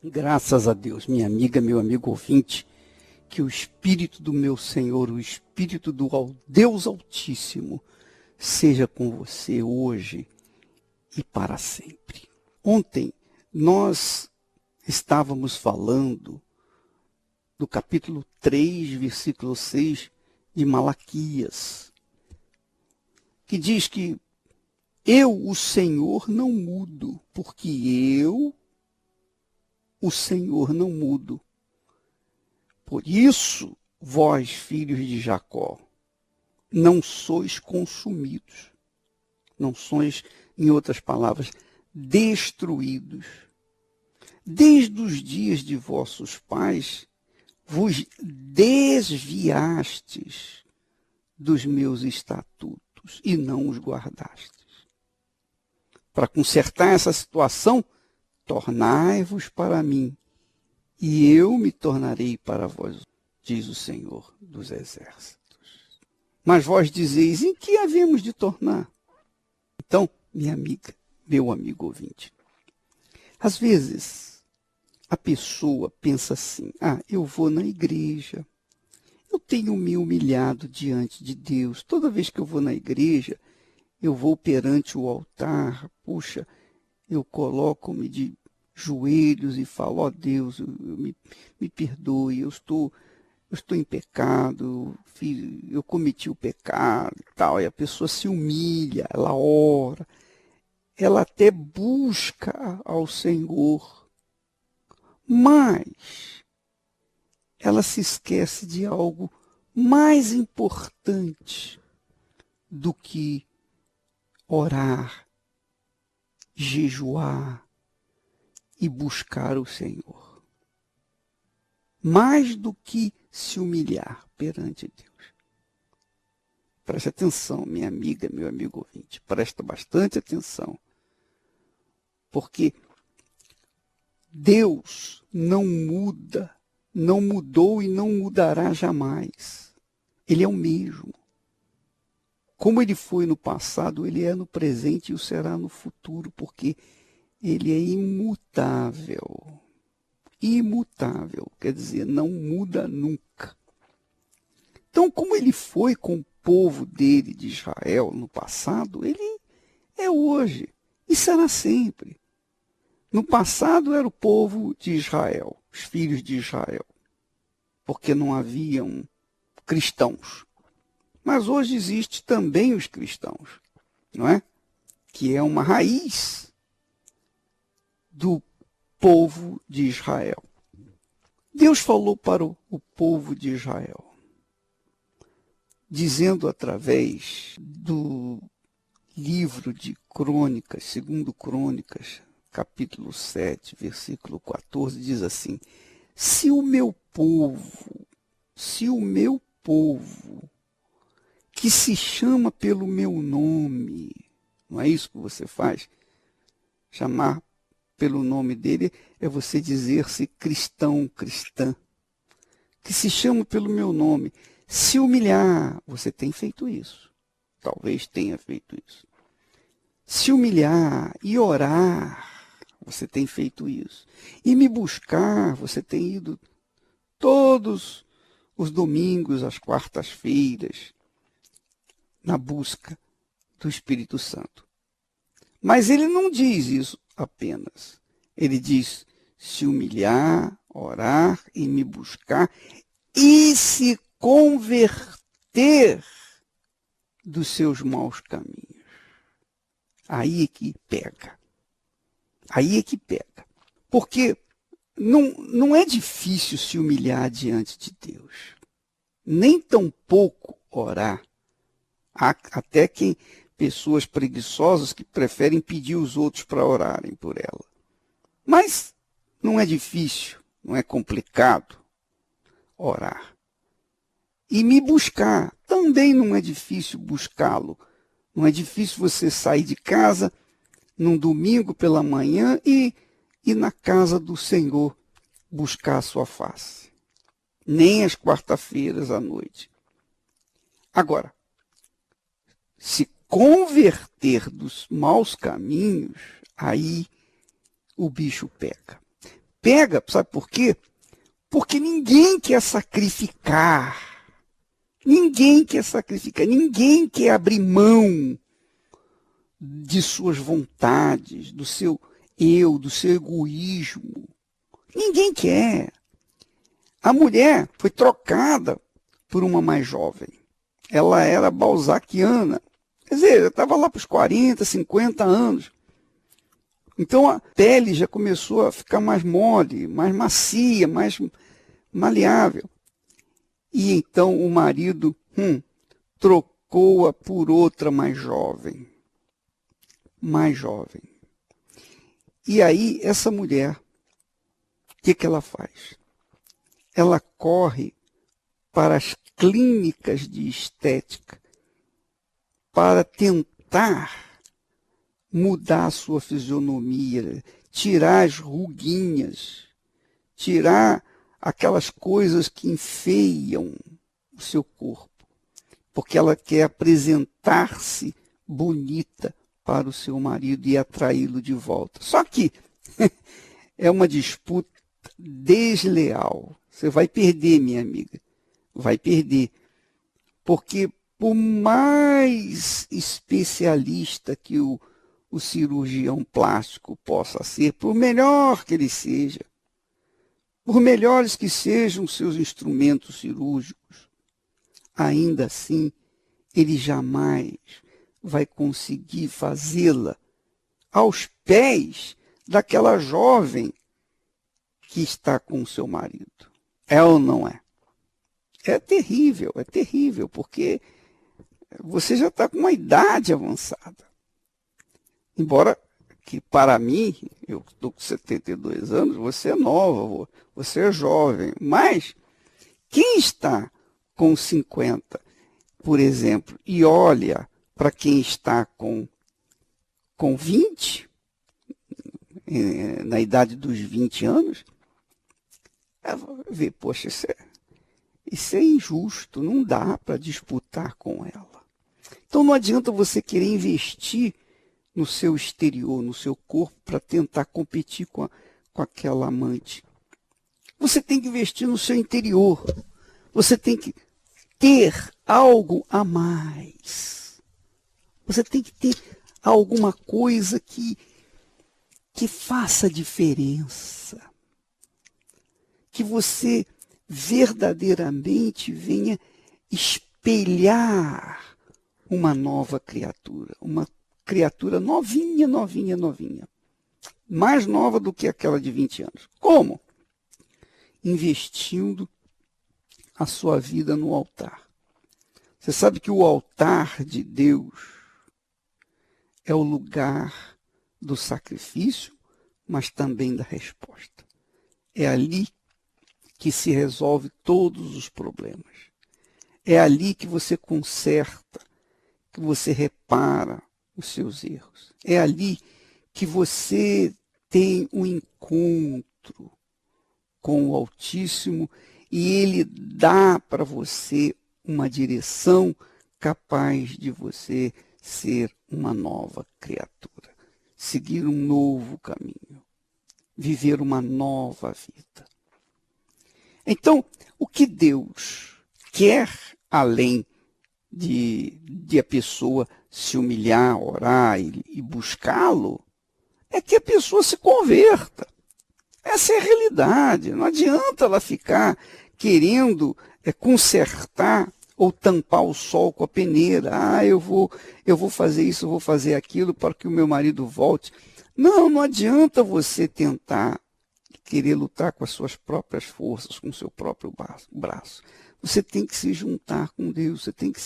Graças a Deus, minha amiga, meu amigo ouvinte, que o Espírito do meu Senhor, o Espírito do Deus Altíssimo, seja com você hoje e para sempre. Ontem nós estávamos falando do capítulo 3, versículo 6 de Malaquias, que diz que eu, o Senhor, não mudo, porque eu, o Senhor, não mudo. Por isso, vós, filhos de Jacó, não sois consumidos. Não sois, em outras palavras, destruídos. Desde os dias de vossos pais, vos desviastes dos meus estatutos e não os guardastes. Para consertar essa situação, tornai-vos para mim, e eu me tornarei para vós, diz o Senhor dos Exércitos. Mas vós dizeis, em que havemos de tornar? Então, minha amiga, meu amigo ouvinte, às vezes a pessoa pensa assim, eu vou na igreja, eu tenho me humilhado diante de Deus, toda vez que eu vou na igreja, eu vou perante o altar, puxa, eu coloco-me de joelhos e falo, Deus, me perdoe, eu estou em pecado, eu cometi o pecado e tal. E a pessoa se humilha, ela ora, ela até busca ao Senhor, mas ela se esquece de algo mais importante do que orar, jejuar e buscar o Senhor. Mais do que se humilhar perante Deus. Preste atenção, minha amiga, meu amigo ouvinte. Presta bastante atenção. Porque Deus não muda, não mudou e não mudará jamais. Ele é o mesmo. Como ele foi no passado, ele é no presente e o será no futuro, porque ele é imutável. Imutável, quer dizer, não muda nunca. Então, como ele foi com o povo dele, de Israel, no passado, ele é hoje e será sempre. No passado era o povo de Israel, os filhos de Israel, porque não haviam cristãos. Mas hoje existe também os cristãos, não é? Que é uma raiz do povo de Israel. Deus falou para o povo de Israel, dizendo através do livro de Crônicas, segundo Crônicas, capítulo 7, versículo 14, diz assim, se o meu povo, que se chama pelo meu nome, não é isso que você faz? Chamar pelo nome dele é você dizer-se cristão, cristã, que se chama pelo meu nome, se humilhar, você tem feito isso, talvez tenha feito isso, se humilhar e orar, você tem feito isso, e me buscar, você tem ido todos os domingos, às quartas-feiras, na busca do Espírito Santo. Mas ele não diz isso apenas. Ele diz se humilhar, orar e me buscar e se converter dos seus maus caminhos. Aí é que pega. Aí é que pega. Porque não é difícil se humilhar diante de Deus. Nem tampouco orar. Há até pessoas preguiçosas que preferem pedir os outros para orarem por ela. Mas não é difícil, não é complicado orar. E me buscar, também não é difícil buscá-lo. Não é difícil você sair de casa num domingo pela manhã e ir na casa do Senhor buscar a sua face. Nem às quarta-feiras à noite. Agora, se converter dos maus caminhos, aí o bicho pega. pega, sabe por quê? Porque ninguém quer sacrificar. Ninguém quer sacrificar, ninguém quer abrir mão de suas vontades, do seu eu, do seu egoísmo. Ninguém quer. A mulher foi trocada por uma mais jovem. Ela era balzaquiana. Quer dizer, estava lá para os 40, 50 anos. Então a pele já começou a ficar mais mole, mais macia, mais maleável. E então o marido trocou-a por outra mais jovem. Mais jovem. E aí essa mulher, o que ela faz? Ela corre para as clínicas de estética para tentar mudar a sua fisionomia, tirar as ruguinhas, tirar aquelas coisas que enfeiam o seu corpo, porque ela quer apresentar-se bonita para o seu marido e atraí-lo de volta. Só que é uma disputa desleal. Você vai perder, minha amiga. Vai perder. Porque por mais especialista que o cirurgião plástico possa ser, por melhor que ele seja, por melhores que sejam seus instrumentos cirúrgicos, ainda assim, ele jamais vai conseguir fazê-la aos pés daquela jovem que está com o seu marido. É ou não é? É terrível, porque você já está com uma idade avançada. Embora que para mim, eu estou com 72 anos, você é nova, você é jovem. Mas quem está com 50, por exemplo, e olha para quem está com 20, na idade dos 20 anos, vê, poxa, isso é injusto, não dá para disputar com ela. Então não adianta você querer investir no seu exterior, no seu corpo, para tentar competir com aquela amante. Você tem que investir no seu interior. Você tem que ter algo a mais. Você tem que ter alguma coisa que faça diferença. Que você verdadeiramente venha espelhar uma nova criatura, uma criatura novinha. Mais nova do que aquela de 20 anos. Como? Investindo a sua vida no altar. Você sabe que o altar de Deus é o lugar do sacrifício, mas também da resposta. É ali que se resolve todos os problemas. É ali que você conserta, que você repara os seus erros. É ali que você tem um encontro com o Altíssimo e Ele dá para você uma direção capaz de você ser uma nova criatura, seguir um novo caminho, viver uma nova vida. Então, o que Deus quer, além de a pessoa se humilhar, orar e buscá-lo, é que a pessoa se converta. Essa é a realidade. Não adianta ela ficar querendo consertar ou tampar o sol com a peneira. Eu vou fazer isso, eu vou fazer aquilo para que o meu marido volte. Não adianta você tentar querer lutar com as suas próprias forças, com o seu próprio braço. Você tem que se juntar com Deus, você tem que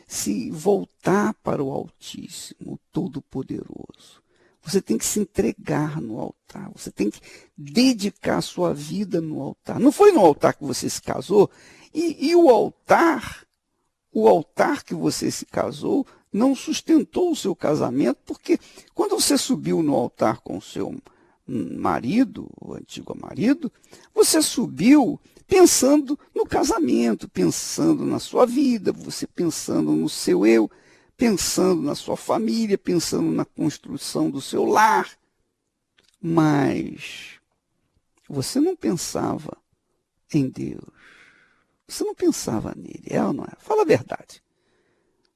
se voltar para o Altíssimo, o Todo-Poderoso. Você tem que se entregar no altar, você tem que dedicar a sua vida no altar. Não foi no altar que você se casou? E o altar que você se casou não sustentou o seu casamento, porque quando você subiu no altar com o seu marido, o antigo marido, você subiu pensando no casamento, pensando na sua vida, você pensando no seu eu, pensando na sua família, pensando na construção do seu lar. Mas você não pensava em Deus. Você não pensava nele, é ou não é? Fala a verdade.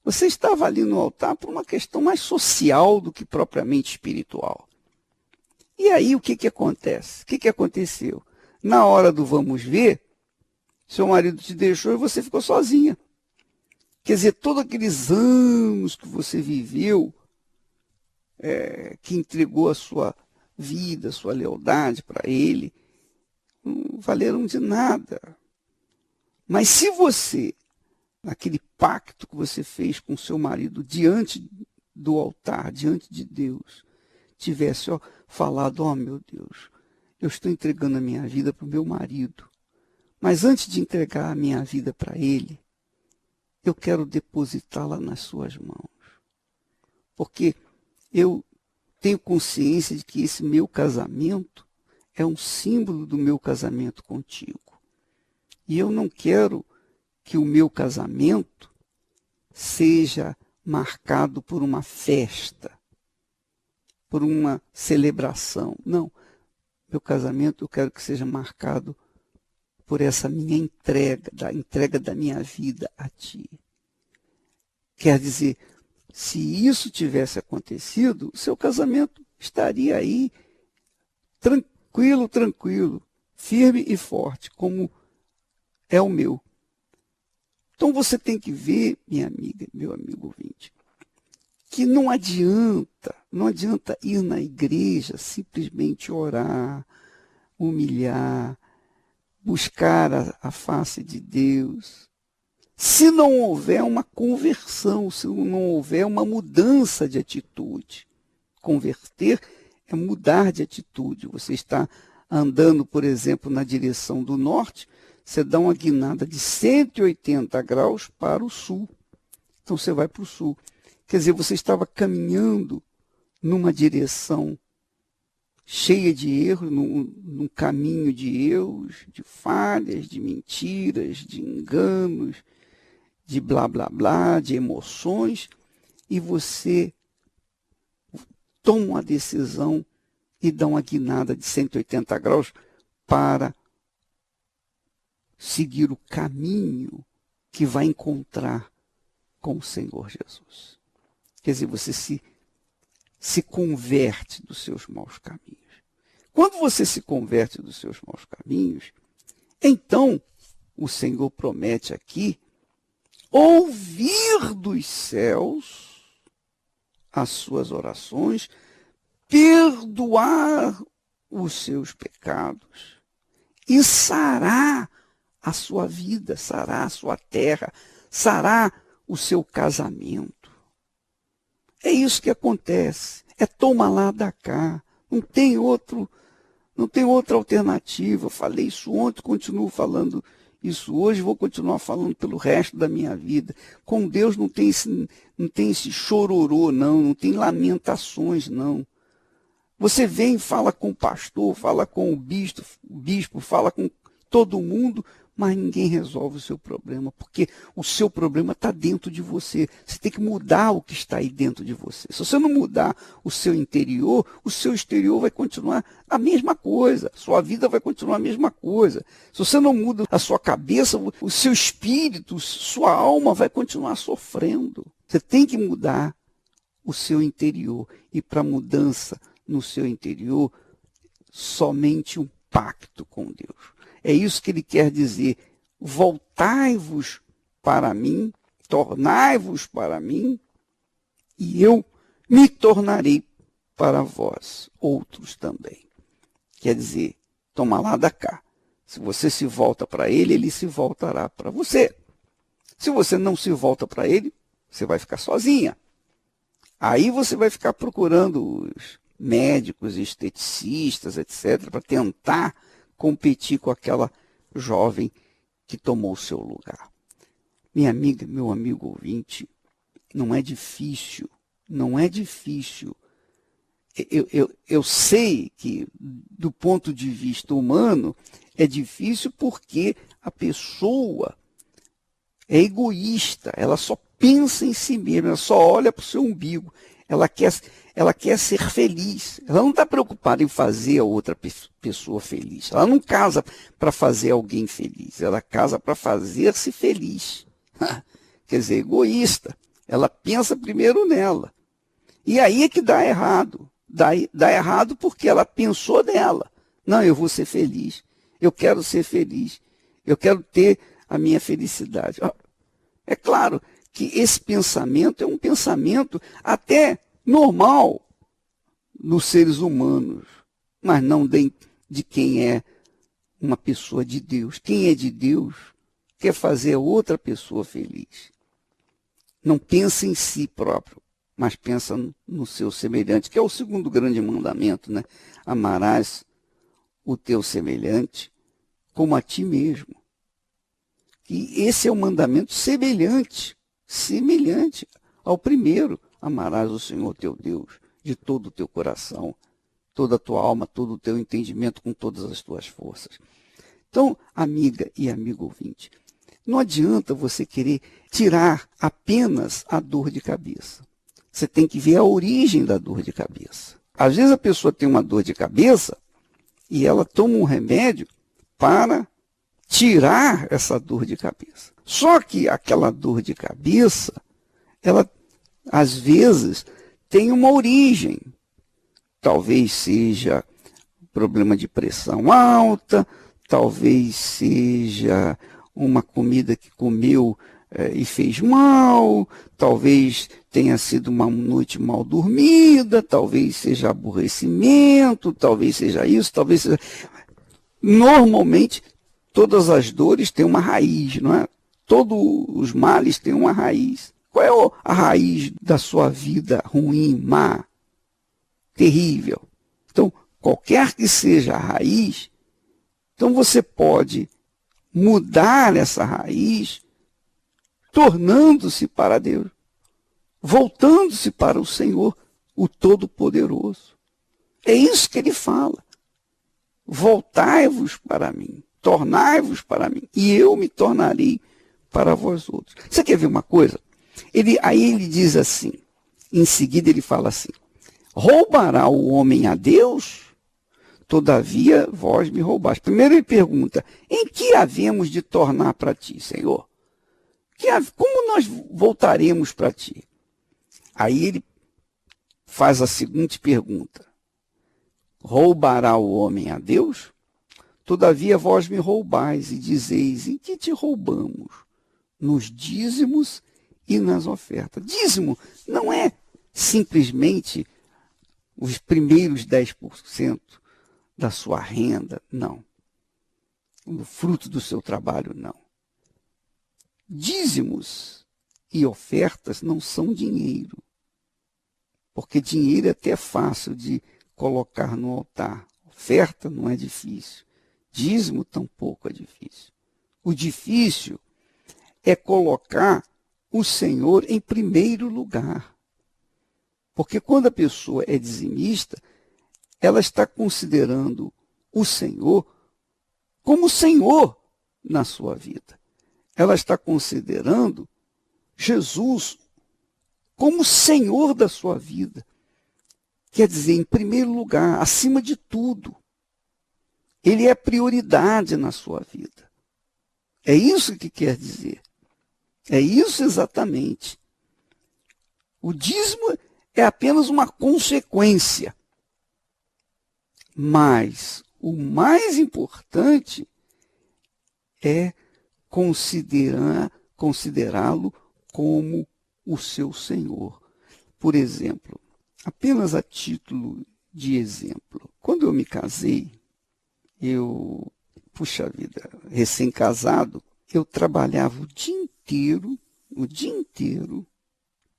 Você estava ali no altar por uma questão mais social do que propriamente espiritual. E aí o que acontece? O que aconteceu? Na hora do vamos ver, seu marido te deixou e você ficou sozinha. Quer dizer, todos aqueles anos que você viveu, que entregou a sua vida, a sua lealdade para ele, não valeram de nada. Mas se você, naquele pacto que você fez com seu marido diante do altar, diante de Deus, tivesse falado, meu Deus, eu estou entregando a minha vida para o meu marido, mas antes de entregar a minha vida para ele, eu quero depositá-la nas suas mãos. Porque eu tenho consciência de que esse meu casamento é um símbolo do meu casamento contigo. E eu não quero que o meu casamento seja marcado por uma festa, por uma celebração. Não, meu casamento eu quero que seja marcado por essa minha entrega da minha vida a ti. Quer dizer, se isso tivesse acontecido, o seu casamento estaria aí tranquilo, firme e forte, como é o meu. Então você tem que ver, minha amiga, meu amigo ouvinte, que não adianta ir na igreja simplesmente orar, humilhar, buscar a face de Deus, se não houver uma conversão, se não houver uma mudança de atitude. Converter é mudar de atitude. Você está andando, por exemplo, na direção do norte, você dá uma guinada de 180 graus para o sul. Então você vai para o sul. Quer dizer, você estava caminhando numa direção cheia de erros, num caminho de erros, de falhas, de mentiras, de enganos, de blá, blá, blá, de emoções, e você toma uma decisão e dá uma guinada de 180 graus para seguir o caminho que vai encontrar com o Senhor Jesus. Quer dizer, você se converte dos seus maus caminhos. Quando você se converte dos seus maus caminhos, então o Senhor promete aqui ouvir dos céus as suas orações, perdoar os seus pecados e sarar a sua vida, sarar a sua terra, sarar o seu casamento. É isso que acontece. É toma lá da cá. Não tem outra alternativa. Eu falei isso ontem, continuo falando isso hoje, vou continuar falando pelo resto da minha vida. Com Deus não tem esse chororô, não tem lamentações, não. Você vem e fala com o pastor, fala com o bispo, fala com todo mundo, mas ninguém resolve o seu problema, porque o seu problema está dentro de você. Você tem que mudar o que está aí dentro de você. Se você não mudar o seu interior, o seu exterior vai continuar a mesma coisa. Sua vida vai continuar a mesma coisa. Se você não muda a sua cabeça, o seu espírito, sua alma vai continuar sofrendo. Você tem que mudar o seu interior. E para mudança no seu interior, somente um pacto com Deus. É isso que ele quer dizer. Voltai-vos para mim, tornai-vos para mim, e eu me tornarei para vós, outros também. Quer dizer, toma lá da cá. Se você se volta para ele, ele se voltará para você. Se você não se volta para ele, você vai ficar sozinha. Aí você vai ficar procurando os médicos, esteticistas, etc., para tentar competir com aquela jovem que tomou o seu lugar. Minha amiga, meu amigo ouvinte, não é difícil. Eu sei que, do ponto de vista humano, é difícil porque a pessoa é egoísta, ela só pensa em si mesma, ela só olha para o seu umbigo. ela quer ser feliz. Ela não está preocupada em fazer a outra pessoa feliz. Ela não casa para fazer alguém feliz, ela casa para fazer-se feliz. Quer dizer, egoísta. Ela pensa primeiro nela. E aí é que dá errado. Dá errado porque ela pensou nela. Não, eu vou ser feliz. Eu quero ser feliz. Eu quero ter a minha felicidade. É claro que esse pensamento é um pensamento até normal nos seres humanos, mas não de quem é uma pessoa de Deus. Quem é de Deus quer fazer a outra pessoa feliz. Não pensa em si próprio, mas pensa no seu semelhante, que é o segundo grande mandamento, né? Amarás o teu semelhante como a ti mesmo. E esse é o mandamento semelhante ao primeiro. Amarás o Senhor teu Deus de todo o teu coração, toda a tua alma, todo o teu entendimento, com todas as tuas forças. Então, amiga e amigo ouvinte, não adianta você querer tirar apenas a dor de cabeça. Você tem que ver a origem da dor de cabeça. Às vezes a pessoa tem uma dor de cabeça e ela toma um remédio para tirar essa dor de cabeça. Só que aquela dor de cabeça, ela às vezes tem uma origem. Talvez seja problema de pressão alta, talvez seja uma comida que comeu e fez mal, talvez tenha sido uma noite mal dormida, talvez seja aborrecimento, talvez seja isso, talvez seja... Normalmente, todas as dores têm uma raiz, não é? Todos os males têm uma raiz. Qual é a raiz da sua vida ruim, má, terrível? Então, qualquer que seja a raiz, então você pode mudar essa raiz tornando-se para Deus, voltando-se para o Senhor, o Todo-Poderoso. É isso que ele fala. Voltai-vos para mim, tornai-vos para mim, e eu me tornarei para vós outros. Você quer ver uma coisa? Aí ele diz assim, em seguida ele fala assim, roubará o homem a Deus? Todavia vós me roubaste. Primeiro ele pergunta, em que havemos de tornar para ti, Senhor? Como nós voltaremos para ti? Aí ele faz a seguinte pergunta, roubará o homem a Deus? Todavia vós me roubais e dizeis, em que te roubamos? Nos dízimos e nas ofertas. Dízimo não é simplesmente os primeiros 10% da sua renda, não. O fruto do seu trabalho, não. Dízimos e ofertas não são dinheiro, porque dinheiro é até fácil de colocar no altar. Oferta não é difícil. Dízimo tampouco é difícil. O difícil é colocar o Senhor em primeiro lugar. Porque quando a pessoa é dizimista, ela está considerando o Senhor como Senhor na sua vida. Ela está considerando Jesus como Senhor da sua vida. Quer dizer, em primeiro lugar, acima de tudo. Ele é prioridade na sua vida. É isso que quer dizer. É isso exatamente. O dízimo é apenas uma consequência. Mas o mais importante é considerá-lo como o seu Senhor. Por exemplo, apenas a título de exemplo, quando eu me casei, puxa vida, recém-casado, eu trabalhava o dia inteiro,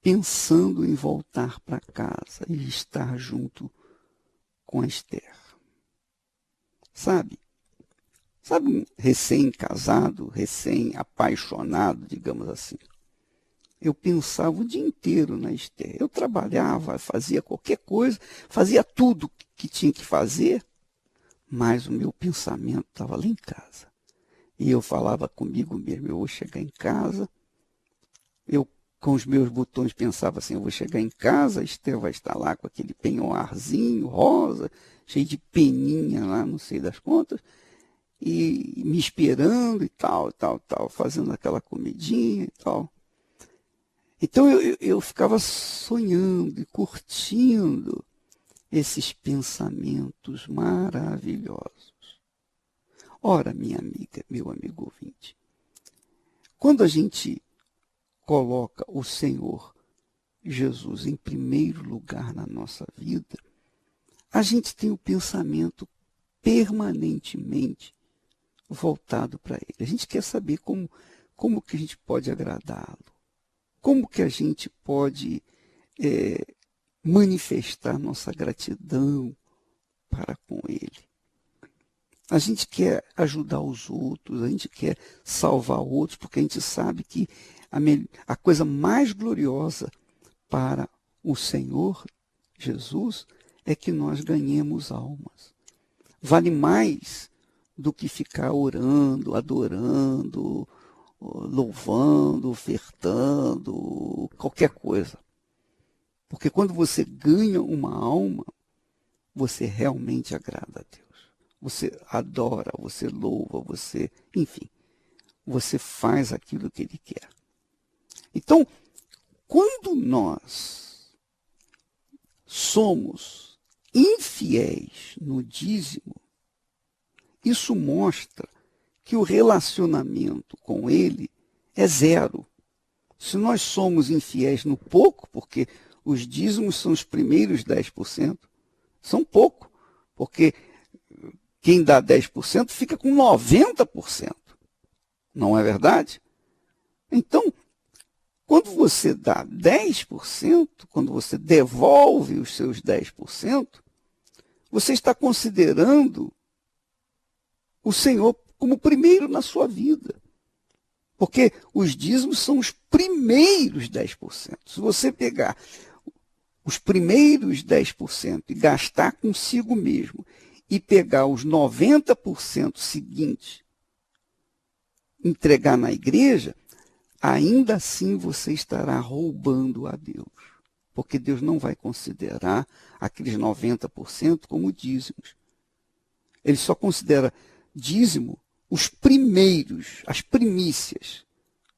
pensando em voltar para casa e estar junto com a Esther. Sabe, um recém-casado, recém-apaixonado, digamos assim. Eu pensava o dia inteiro na Esther. Eu trabalhava, fazia qualquer coisa, fazia tudo que tinha que fazer, mas o meu pensamento estava lá em casa. E eu falava comigo mesmo, eu vou chegar em casa, eu com os meus botões, pensava assim, eu vou chegar em casa, a Esther vai estar lá com aquele penhoarzinho rosa, cheio de peninha lá, não sei das contas, e me esperando e tal, fazendo aquela comidinha e tal. Então eu ficava sonhando e curtindo esses pensamentos maravilhosos. Ora, minha amiga, meu amigo ouvinte, quando a gente coloca o Senhor Jesus em primeiro lugar na nossa vida, a gente tem o pensamento permanentemente voltado para Ele. A gente quer saber como que a gente pode agradá-lo, como que a gente pode manifestar nossa gratidão para com Ele. A gente quer ajudar os outros, a gente quer salvar outros, porque a gente sabe que a coisa mais gloriosa para o Senhor Jesus é que nós ganhemos almas. Vale mais do que ficar orando, adorando, louvando, ofertando, qualquer coisa. Porque quando você ganha uma alma, você realmente agrada a Deus. Você adora, você louva, enfim, você faz aquilo que Ele quer. Então, quando nós somos infiéis no dízimo, isso mostra que o relacionamento com Ele é zero. Se nós somos infiéis no pouco, porque os dízimos são os primeiros 10%, são pouco, porque quem dá 10% fica com 90%. Não é verdade? Então, quando você dá 10%, quando você devolve os seus 10%, você está considerando o Senhor como primeiro na sua vida. Porque os dízimos são os primeiros 10%. Se você pegar os primeiros 10% e gastar consigo mesmo, e pegar os 90% seguintes, entregar na igreja, ainda assim você estará roubando a Deus. Porque Deus não vai considerar aqueles 90% como dízimos. Ele só considera dízimo os primeiros, as primícias,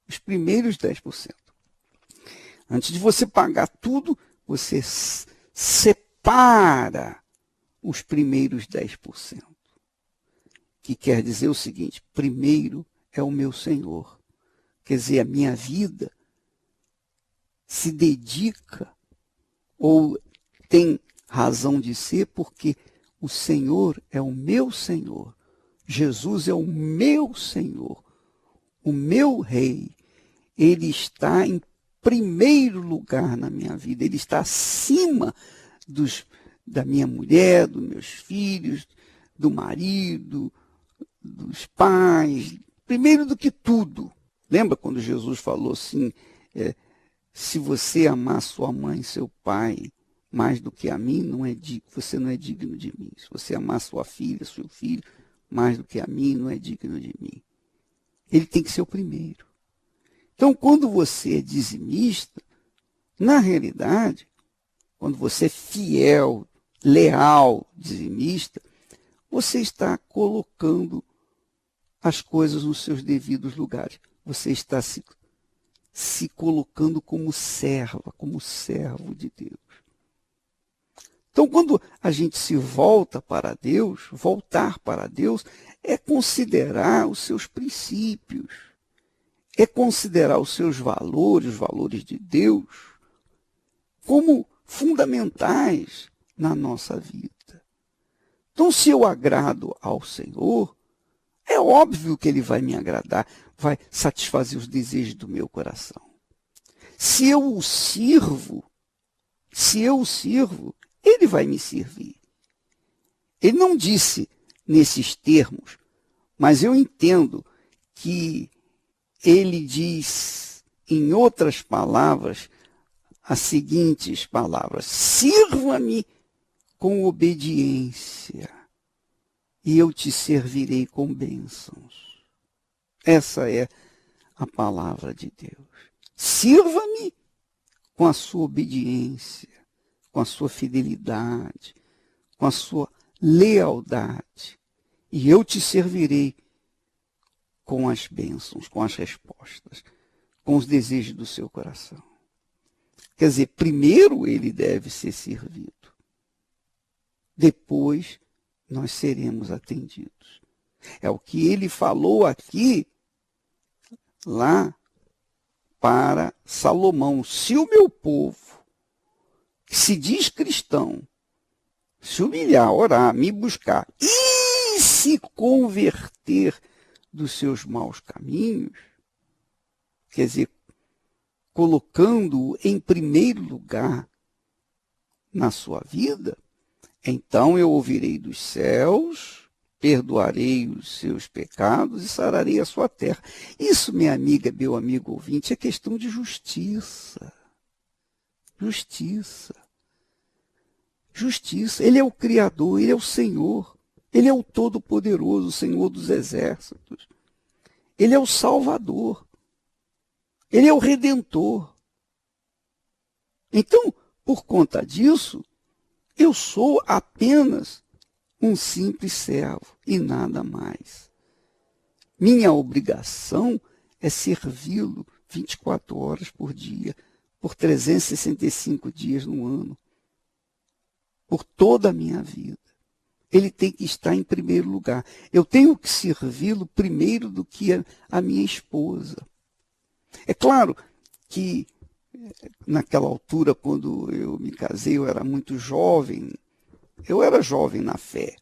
os primeiros 10%. Antes de você pagar tudo, você separa os primeiros 10%. Que quer dizer o seguinte: primeiro é o meu Senhor. Quer dizer, a minha vida se dedica ou tem razão de ser porque o Senhor é o meu Senhor. Jesus é o meu Senhor, o meu Rei. Ele está em primeiro lugar na minha vida. Ele está acima da minha mulher, dos meus filhos, do marido, dos pais, primeiro do que tudo. Lembra quando Jesus falou assim, se você amar sua mãe e seu pai mais do que a mim, você não é digno de mim. Se você amar sua filha, seu filho, mais do que a mim, não é digno de mim. Ele tem que ser o primeiro. Então, quando você é dizimista, na realidade, quando você é fiel, leal, dizimista, você está colocando as coisas nos seus devidos lugares. Você está se colocando como serva, como servo de Deus. Então, quando a gente se volta para Deus, voltar para Deus é considerar os seus princípios, é considerar os seus valores, os valores de Deus, como fundamentais na nossa vida. Então, se eu agrado ao Senhor, é óbvio que Ele vai me agradar, vai satisfazer os desejos do meu coração. Se eu o sirvo, Ele vai me servir. Ele não disse nesses termos, mas eu entendo que ele diz, em outras palavras, as seguintes palavras: sirva-me com obediência, e eu te servirei com bênçãos. Essa é a palavra de Deus. Sirva-me com a sua obediência, com a sua fidelidade, com a sua lealdade. E eu te servirei com as bênçãos, com as respostas, com os desejos do seu coração. Quer dizer, primeiro ele deve ser servido. Depois nós seremos atendidos. É o que ele falou aqui, lá para Salomão. Se o meu povo, que se diz cristão, se humilhar, orar, me buscar e se converter dos seus maus caminhos, quer dizer, colocando-o em primeiro lugar na sua vida, então eu ouvirei dos céus, perdoarei os seus pecados e sararei a sua terra. Isso, minha amiga, meu amigo ouvinte, é questão de justiça. Justiça. Justiça. Ele é o Criador, Ele é o Senhor. Ele é o Todo-Poderoso, o Senhor dos Exércitos. Ele é o Salvador. Ele é o Redentor. Então, por conta disso, eu sou apenas um simples servo e nada mais. Minha obrigação é servi-lo 24 horas por dia, por 365 dias no ano, por toda a minha vida. Ele tem que estar em primeiro lugar. Eu tenho que servi-lo primeiro do que a minha esposa. É claro que naquela altura, quando eu me casei, eu era muito jovem. Eu era jovem na fé.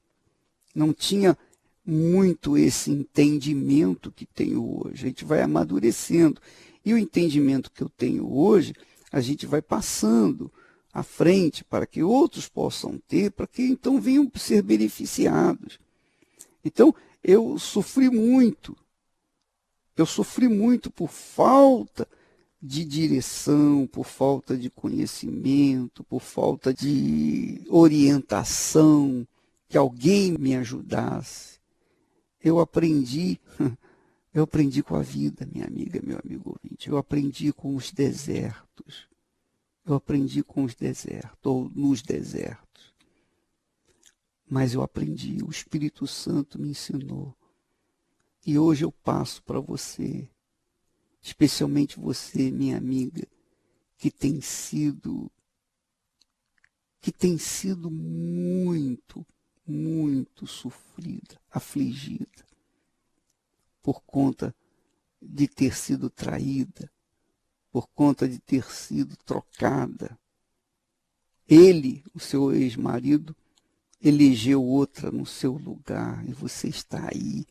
Não tinha muito esse entendimento que tenho hoje. A gente vai amadurecendo. E o entendimento que eu tenho hoje, a gente vai passando à frente para que outros possam ter, para que então venham ser beneficiados. Então, eu sofri muito. Eu sofri muito por falta de direção, por falta de conhecimento, por falta de orientação, que alguém me ajudasse. Eu aprendi com a vida, minha amiga, meu amigo ouvinte. Eu aprendi com os desertos. Eu aprendi com os desertos, ou nos desertos. Mas eu aprendi, o Espírito Santo me ensinou. E hoje eu passo para você, especialmente você, minha amiga, que tem sido muito, muito sofrida, afligida, por conta de ter sido traída, por conta de ter sido trocada. Ele, o seu ex-marido, elegeu outra no seu lugar e você está aí,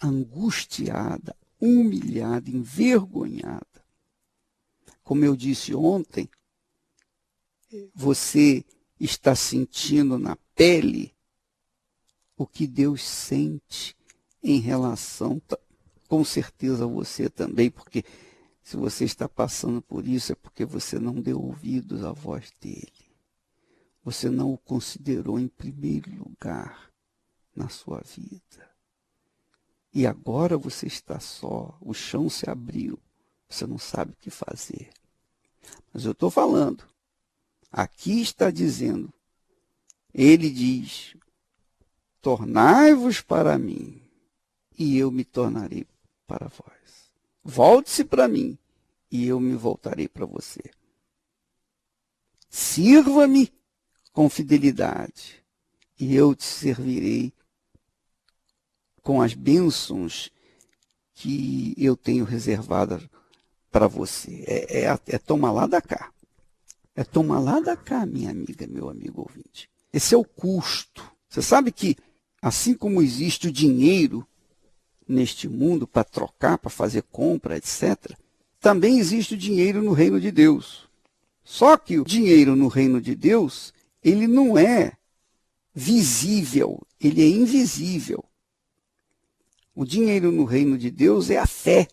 angustiada, humilhada, envergonhada. Como eu disse ontem, você está sentindo na pele o que Deus sente em relação, com certeza você também, porque se você está passando por isso é porque você não deu ouvidos à voz dele. Você não o considerou em primeiro lugar na sua vida. E agora você está só, o chão se abriu, você não sabe o que fazer. Mas eu estou falando, aqui está dizendo, ele diz, tornai-vos para mim, e eu me tornarei para vós. Volte-se para mim, e eu me voltarei para você. Sirva-me com fidelidade, e eu te servirei com as bênçãos que eu tenho reservadas para você. É tomar lá da cá. É tomar lá da cá, minha amiga, meu amigo ouvinte. Esse é o custo. Você sabe que, assim como existe o dinheiro neste mundo para trocar, para fazer compra, etc., também existe o dinheiro no reino de Deus. Só que o dinheiro no reino de Deus, ele não é visível, ele é invisível. O dinheiro no reino de Deus é a fé.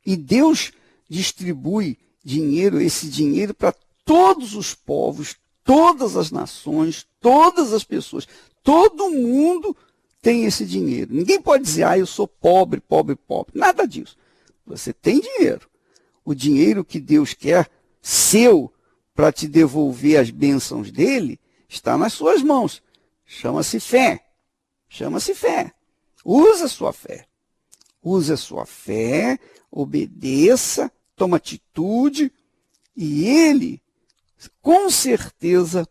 E Deus distribui dinheiro, esse dinheiro para todos os povos, todas as nações, todas as pessoas. Todo mundo tem esse dinheiro. Ninguém pode dizer, eu sou pobre, pobre, pobre. Nada disso. Você tem dinheiro. o dinheiro que Deus quer, seu, para te devolver as bênçãos dele, está nas suas mãos. Chama-se fé. Chama-se fé. Usa a sua fé. Use a sua fé, obedeça, toma atitude, e ele, com certeza,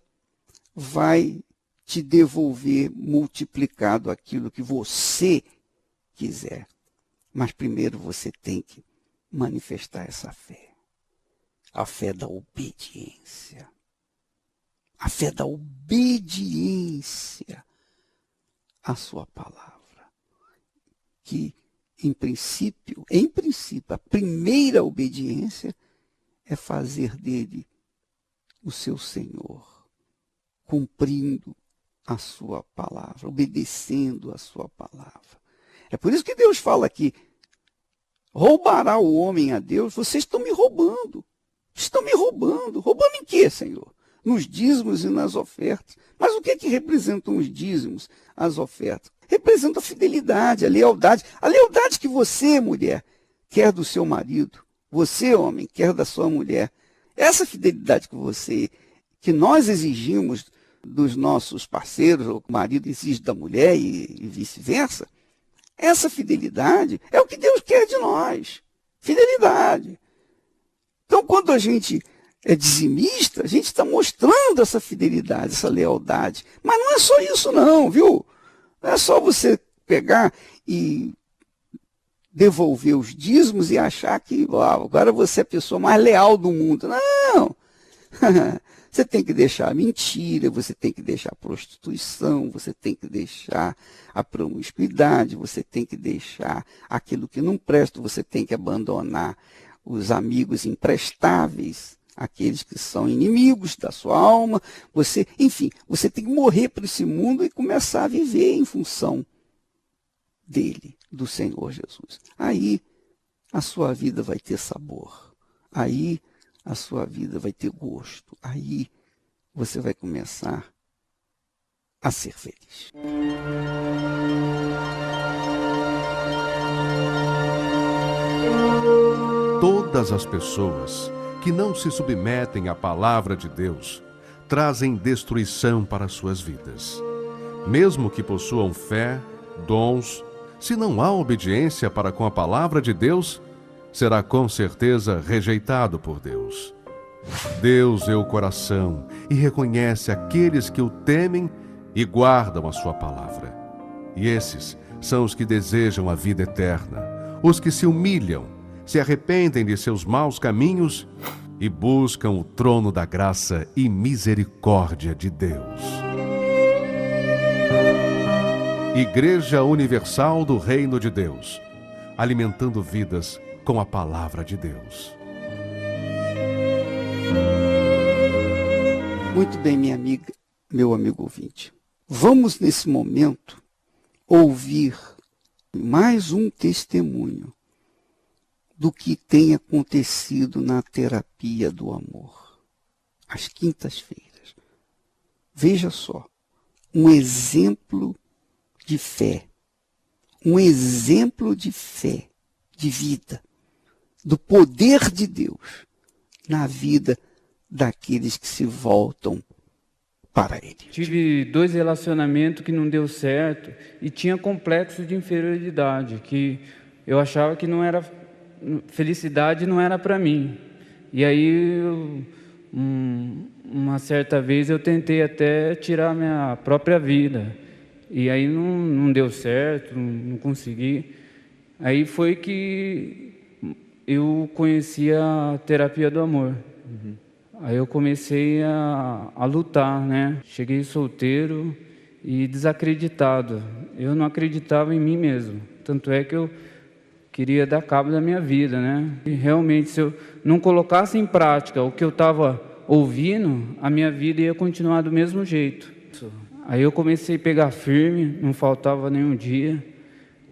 vai te devolver multiplicado aquilo que você quiser. Mas primeiro você tem que manifestar essa fé. A fé da obediência. A fé da obediência à sua palavra. Que, em princípio, a primeira obediência é fazer dele o seu Senhor, cumprindo a sua palavra, obedecendo a sua palavra. É por isso que Deus fala aqui, roubará o homem a Deus? Vocês estão me roubando. Estão me roubando. Roubando em quê, Senhor? Nos dízimos e nas ofertas. Mas o que é que representam os dízimos, as ofertas? Representa a fidelidade, a lealdade. A lealdade que você, mulher, quer do seu marido. Você, homem, quer da sua mulher. Essa fidelidade que nós exigimos dos nossos parceiros, ou o marido exige da mulher e vice-versa, essa fidelidade é o que Deus quer de nós. Fidelidade. Então, quando a gente é dizimista, a gente está mostrando essa fidelidade, essa lealdade. Mas não é só isso não, viu? Não é só você pegar e devolver os dízimos e achar que agora você é a pessoa mais leal do mundo. Não! Você tem que deixar a mentira, você tem que deixar a prostituição, você tem que deixar a promiscuidade, você tem que deixar aquilo que não presta, você tem que abandonar os amigos imprestáveis, aqueles que são inimigos da sua alma. Você tem que morrer para esse mundo e começar a viver em função dele, do Senhor Jesus. Aí a sua vida vai ter sabor. Aí a sua vida vai ter gosto. Aí você vai começar a ser feliz. Todas as pessoas que não se submetem à palavra de Deus trazem destruição para suas vidas. Mesmo que possuam fé, dons, se não há obediência para com a palavra de Deus, será com certeza rejeitado por Deus. Deus vê o coração e reconhece aqueles que o temem e guardam a sua palavra. E esses são os que desejam a vida eterna, os que se humilham, se arrependem de seus maus caminhos e buscam o trono da graça e misericórdia de Deus. Igreja Universal do Reino de Deus, alimentando vidas com a palavra de Deus. Muito bem, minha amiga, meu amigo ouvinte. Vamos, nesse momento, ouvir mais um testemunho do que tem acontecido na terapia do amor, às quintas-feiras. Veja só, um exemplo de fé, de vida, do poder de Deus na vida daqueles que se voltam para Ele. Tive 2 relacionamentos que não deu certo e tinha complexo de inferioridade, que eu achava que não era felicidade, não era para mim. E aí, uma certa vez eu tentei até tirar minha própria vida. E aí não deu certo, não consegui. Aí foi que eu conheci a terapia do amor. Aí eu comecei a lutar, né? Cheguei solteiro e desacreditado. Eu não acreditava em mim mesmo. Tanto é que eu queria dar cabo da minha vida, né? E realmente, se eu não colocasse em prática o que eu estava ouvindo, a minha vida ia continuar do mesmo jeito. Aí eu comecei a pegar firme, não faltava nenhum dia.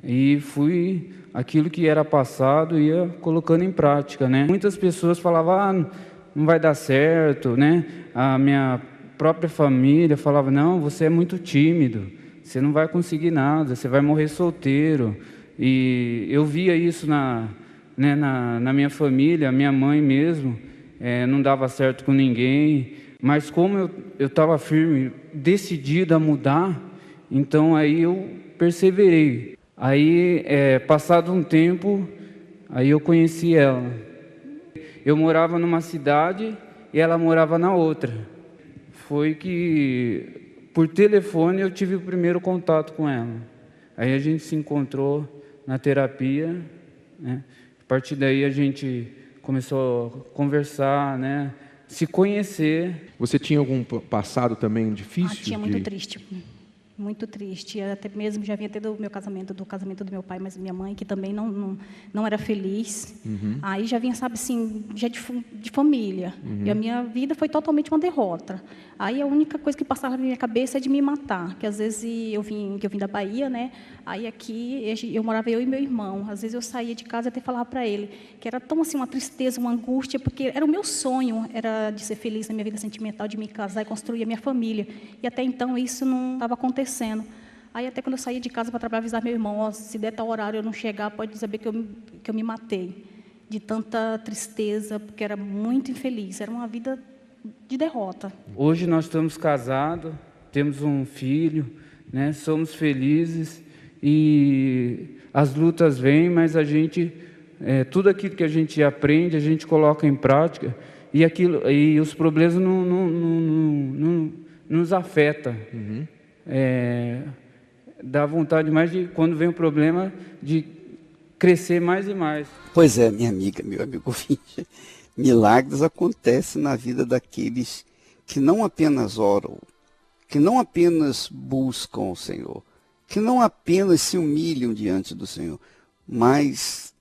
E fui, aquilo que era passado, ia colocando em prática, né? Muitas pessoas falavam, não vai dar certo, né? A minha própria família falava, não, você é muito tímido, você não vai conseguir nada, você vai morrer solteiro. E eu via isso na né, na minha família, minha mãe mesmo, não dava certo com ninguém, mas como eu estava firme, decidido a mudar, então aí eu perseverei. Aí, passado um tempo, aí eu conheci ela. Eu morava numa cidade e ela morava na outra. Foi que, por telefone, eu tive o primeiro contato com ela. Aí a gente se encontrou na terapia, né? A partir daí a gente começou a conversar, né? Se conhecer. Você tinha algum passado também difícil? Tinha muito triste. Muito triste. Até mesmo já vinha ter do casamento do meu pai, mas minha mãe, que também não era feliz. Aí já vinha, sabe assim, já de família. E a minha vida foi totalmente uma derrota. Aí a única coisa que passava na minha cabeça é de me matar. Que às vezes eu vim da Bahia, né? Aí aqui eu morava eu e meu irmão. Às vezes eu saía de casa e até falava para ele que era tão assim uma tristeza, uma angústia, porque era o meu sonho, era de ser feliz na minha vida sentimental, de me casar e construir a minha família. E até então isso não estava acontecendo. Aí até quando eu saía de casa para trabalhar, avisar meu irmão, se der tal horário eu não chegar, pode saber que eu me matei. De tanta tristeza, porque era muito infeliz, era uma vida de derrota. Hoje nós estamos casados, temos um filho, né? Somos felizes e as lutas vêm, mas a gente, tudo aquilo que a gente aprende, a gente coloca em prática e os problemas não nos afetam. Dá vontade mais de, quando vem o problema, de crescer mais e mais. Pois é, minha amiga, meu amigo ouvinte, milagres acontecem na vida daqueles que não apenas oram, que não apenas buscam o Senhor, que não apenas se humilham diante do Senhor, mas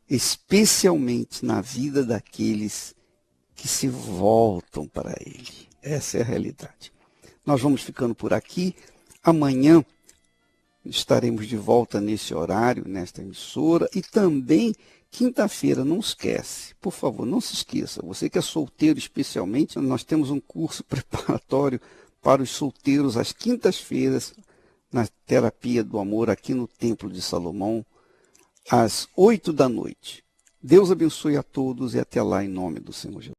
especialmente na vida daqueles que se voltam para Ele. Essa é a realidade. Nós vamos ficando por aqui. Amanhã estaremos de volta nesse horário, nesta emissora. E também, quinta-feira, não esquece. Por favor, não se esqueça. Você que é solteiro especialmente, nós temos um curso preparatório para os solteiros às quintas-feiras, na Terapia do Amor, aqui no Templo de Salomão, às 8 da noite. Deus abençoe a todos e até lá em nome do Senhor Jesus.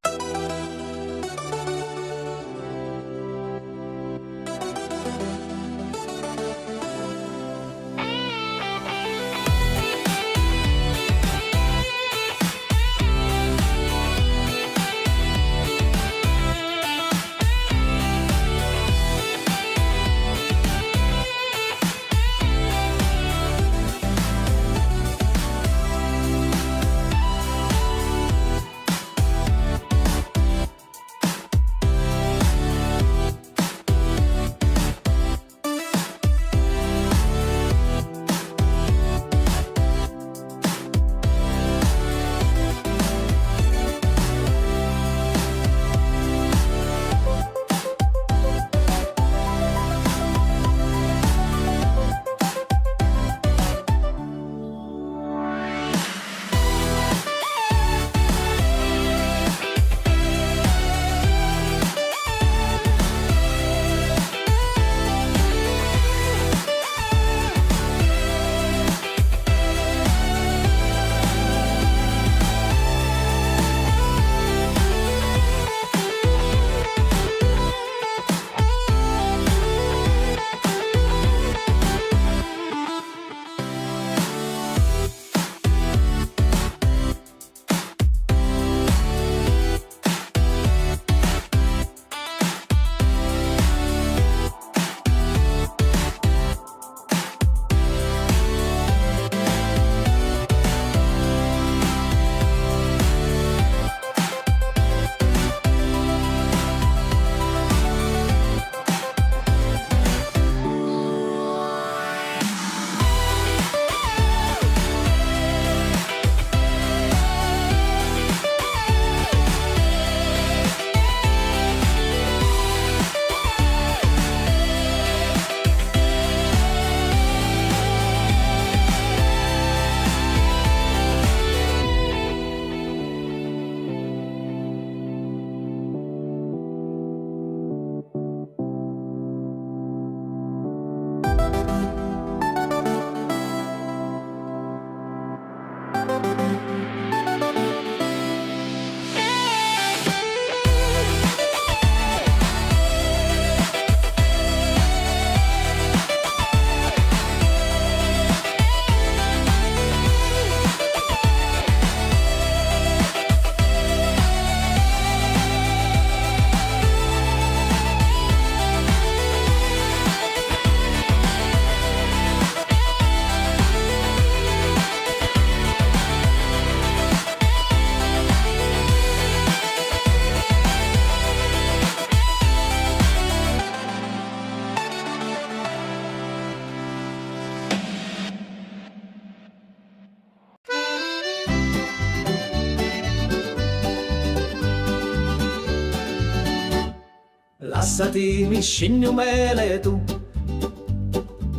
Lassati mi scegli mele tu,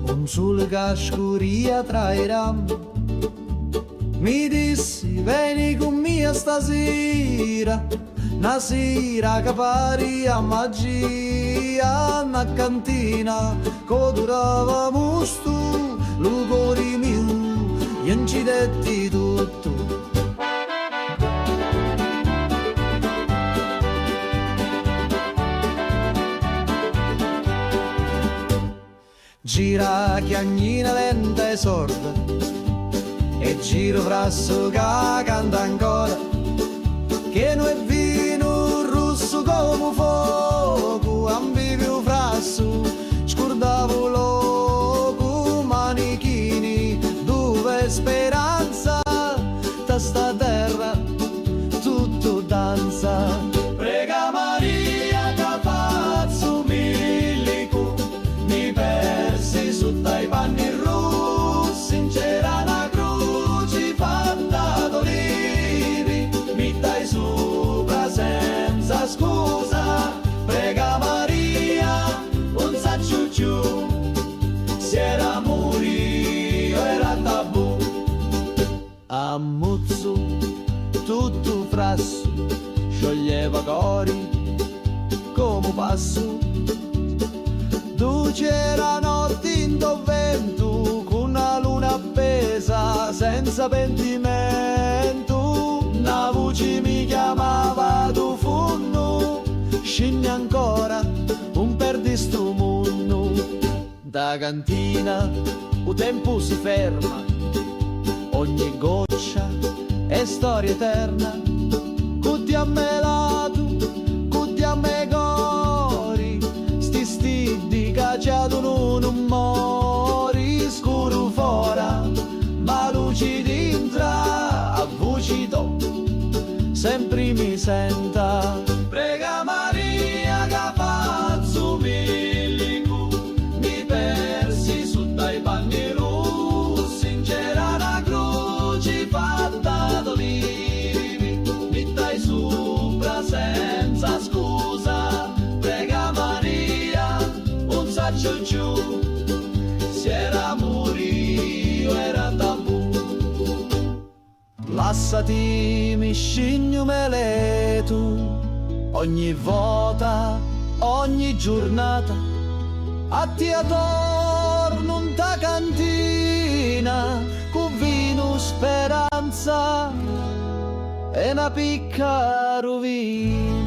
un sole che scuria tra i rami. Mi dissi vieni con me stasera, una sera che pari a magia, una cantina che durava musto, lo cuore mio, gli incidetti tutto. Gira chiagnina lenta e sorda, e giro frasso che canta ancora, che non è vino rosso come fuoco, ambivio frasso, scordavo loco, manichini, dove speranza, da sta terra tutto danza. Prega Maria che faccio milico, mi persi sotto i panni rossi, c'era una croce fatta d'olivi, mi dai sopra senza scusa. Prega Maria, non sa ciucciù, se era morio era tabù. Ammuzzo tutto frasso, scioglieva cori come passo. Tu c'era notte in vento, con una luna appesa senza pentimento. Una voce mi chiamava tu funno, scendi ancora un perdi sto mondo. Da cantina il tempo si ferma, ogni goccia è storia eterna. Cutti a me lato, cutti a me cori, sti stidi cacciato non mori. Scuro fora, ma luci dentro, a voci do, sempre mi senta. Prega Maria che faccio milico, mi persi sotto i panni rossi, c'era una croce fatta d'olivi, mi dai sopra senza scusa. Prega Maria, un saccio giù, se era morio era tabù. Lassati mi scegli mele tu, ogni volta, ogni giornata, a ti attorno in ta cantina, con vino speranza e una picca rovina.